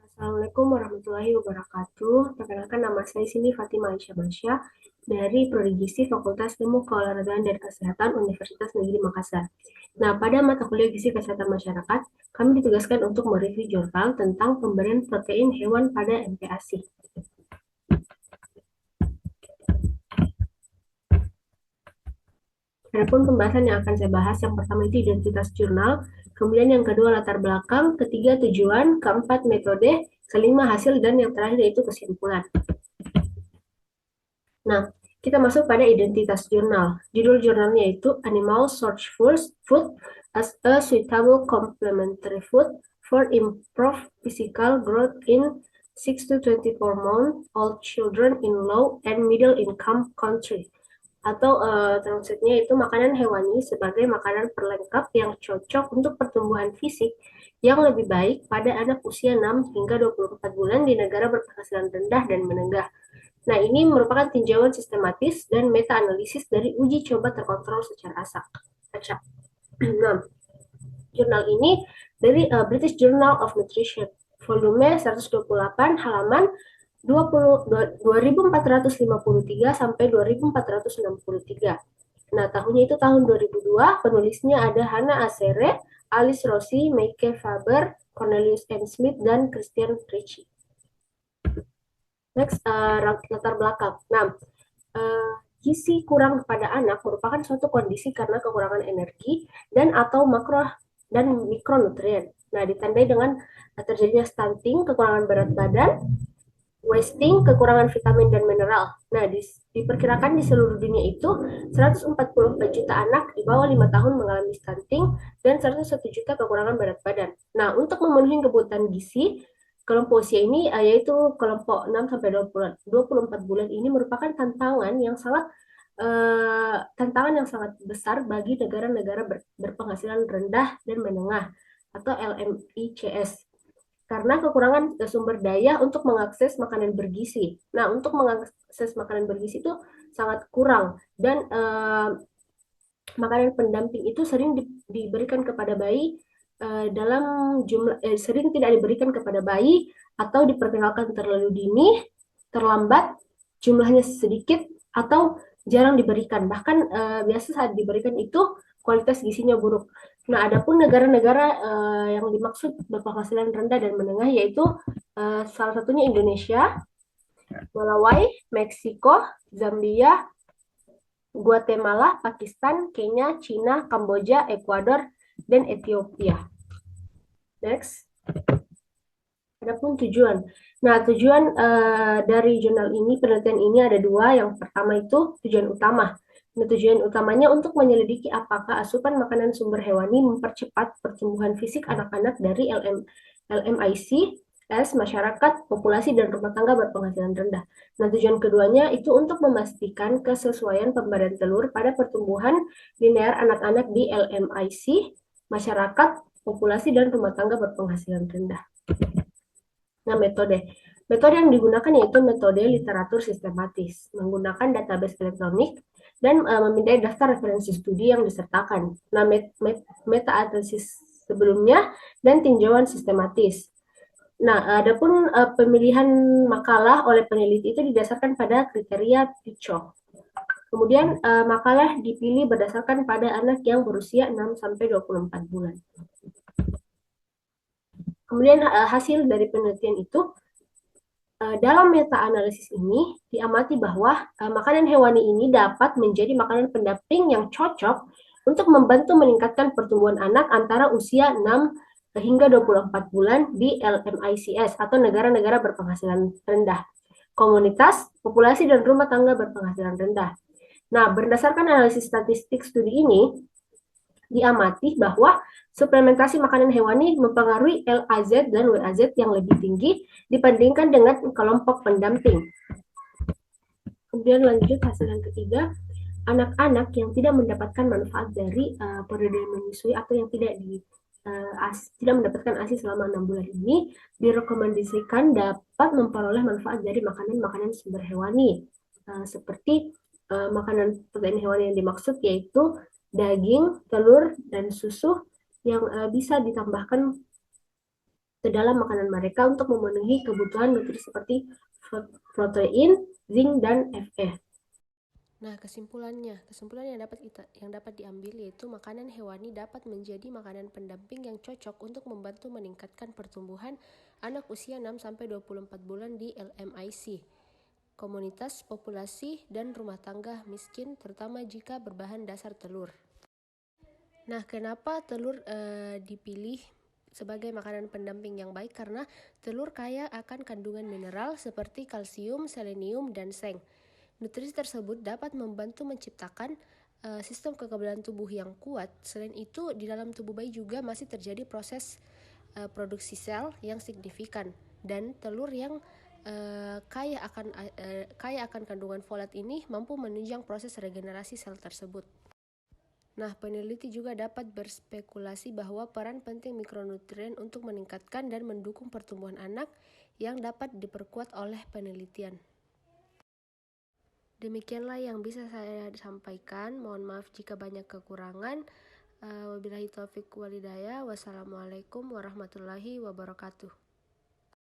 Assalamualaikum warahmatullahi wabarakatuh. Perkenalkan nama saya sini Fatima Aisyah Masya dari Prodi Gizi Fakultas Ilmu Keolahragaan dan Kesehatan Universitas Negeri Makassar. Nah, pada mata kuliah Gizi Kesehatan Masyarakat, kami ditugaskan untuk mereview jurnal tentang pemberian protein hewan pada MPASI. Adapun pembahasan yang akan saya bahas, yang pertama itu identitas jurnal, kemudian yang kedua latar belakang, ketiga tujuan, keempat metode, kelima hasil, dan yang terakhir yaitu kesimpulan. Nah, kita masuk pada identitas jurnal. Judul jurnalnya itu Animal Source Food as a Suitable Complementary Food for Improved Physical Growth in 6 to 24-month-old Children in Low and Middle Income Country. Atau translate-nya itu makanan hewani sebagai makanan pelengkap yang cocok untuk pertumbuhan fisik yang lebih baik pada anak usia 6 hingga 24 bulan di negara berpenghasilan rendah dan menengah. Nah, ini merupakan tinjauan sistematis dan meta-analisis dari uji coba terkontrol secara acak. Nah, jurnal ini dari British Journal of Nutrition, volume 128, halaman 2453 sampai 2463. Nah, tahunnya itu tahun 2002, penulisnya ada Hannah Asere, Alice Rossi, Meike Faber, Cornelius M. Smith, dan Christian Ricci. Next, latar belakang. Nah, gizi kurang pada anak merupakan suatu kondisi karena kekurangan energi dan atau makro dan mikronutrien. Nah, ditandai dengan terjadinya stunting, kekurangan berat badan, wasting, kekurangan vitamin dan mineral. Nah, diperkirakan di seluruh dunia itu 144 juta anak di bawah 5 tahun mengalami stunting dan 101 juta kekurangan berat badan. Nah, untuk memenuhi kebutuhan gizi, kelompok usia ini yaitu kelompok 6 sampai 24 bulan ini merupakan tantangan yang sangat besar bagi negara-negara berpenghasilan rendah dan menengah atau LMICS karena kekurangan sumber daya untuk mengakses makanan bergizi. Nah, untuk mengakses makanan bergizi itu sangat kurang dan makanan pendamping itu sering diberikan kepada bayi dalam jumlah sering tidak diberikan kepada bayi atau diperkenalkan terlalu dini, terlambat, jumlahnya sedikit atau jarang diberikan. Bahkan biasa saat diberikan itu kualitas gizinya buruk. Nah, adapun negara-negara yang dimaksud berpenghasilan rendah dan menengah yaitu salah satunya Indonesia, Malawi, Meksiko, Zambia, Guatemala, Pakistan, Kenya, Cina, Kamboja, Ekuador, dan Ethiopia. Next. Adapun tujuan. Nah, tujuan dari jurnal ini, penelitian ini ada dua. Yang pertama itu tujuan utama. Nah, tujuan utamanya untuk menyelidiki apakah asupan makanan sumber hewani mempercepat pertumbuhan fisik anak-anak dari LMIC, masyarakat, populasi, dan rumah tangga berpenghasilan rendah. Nah, tujuan keduanya itu untuk memastikan kesesuaian pemberian telur pada pertumbuhan linear anak-anak di LMIC, masyarakat, populasi, dan rumah tangga berpenghasilan rendah. Nah, metode yang digunakan yaitu metode literatur sistematis, menggunakan database elektronik dan memindai daftar referensi studi yang disertakan. Nah, meta-analisis sebelumnya dan tinjauan sistematis. Nah, adapun pemilihan makalah oleh peneliti itu didasarkan pada kriteria PICO. Kemudian makalah dipilih berdasarkan pada anak yang berusia 6 sampai 24 bulan. Kemudian hasil dari penelitian itu dalam meta-analisis ini diamati bahwa makanan hewani ini dapat menjadi makanan pendamping yang cocok untuk membantu meningkatkan pertumbuhan anak antara usia 6 hingga 24 bulan di LMICS atau negara-negara berpenghasilan rendah, komunitas, populasi, dan rumah tangga berpenghasilan rendah. Nah, berdasarkan analisis statistik studi ini, diamati bahwa suplementasi makanan hewani mempengaruhi LAZ dan WAZ yang lebih tinggi dibandingkan dengan kelompok pendamping. Kemudian lanjut hasil yang ketiga, anak-anak yang tidak mendapatkan manfaat dari periode menyusui atau yang tidak mendapatkan ASI selama 6 bulan ini direkomendasikan dapat memperoleh manfaat dari makanan-makanan sumber hewani seperti makanan protein hewani yang dimaksud yaitu daging, telur, dan susu yang bisa ditambahkan ke dalam makanan mereka untuk memenuhi kebutuhan nutrisi seperti protein, zinc, dan Fe. Nah, kesimpulan yang dapat diambil yaitu makanan hewani dapat menjadi makanan pendamping yang cocok untuk membantu meningkatkan pertumbuhan anak usia 6-24 bulan di LMIC, komunitas, populasi, dan rumah tangga miskin, terutama jika berbahan dasar telur. Nah, kenapa telur dipilih sebagai makanan pendamping yang baik? Karena telur kaya akan kandungan mineral seperti kalsium, selenium, dan seng. Nutrisi tersebut dapat membantu menciptakan sistem kekebalan tubuh yang kuat. Selain itu, di dalam tubuh bayi juga masih terjadi proses produksi sel yang signifikan, dan telur yang kaya akan kandungan folat ini mampu menunjang proses regenerasi sel tersebut. Nah, peneliti juga dapat berspekulasi bahwa peran penting mikronutrien untuk meningkatkan dan mendukung pertumbuhan anak yang dapat diperkuat oleh penelitian. Demikianlah yang bisa saya sampaikan. Mohon maaf jika banyak kekurangan. Wabillahi taufiq walhidayah. Wassalamualaikum warahmatullahi wabarakatuh.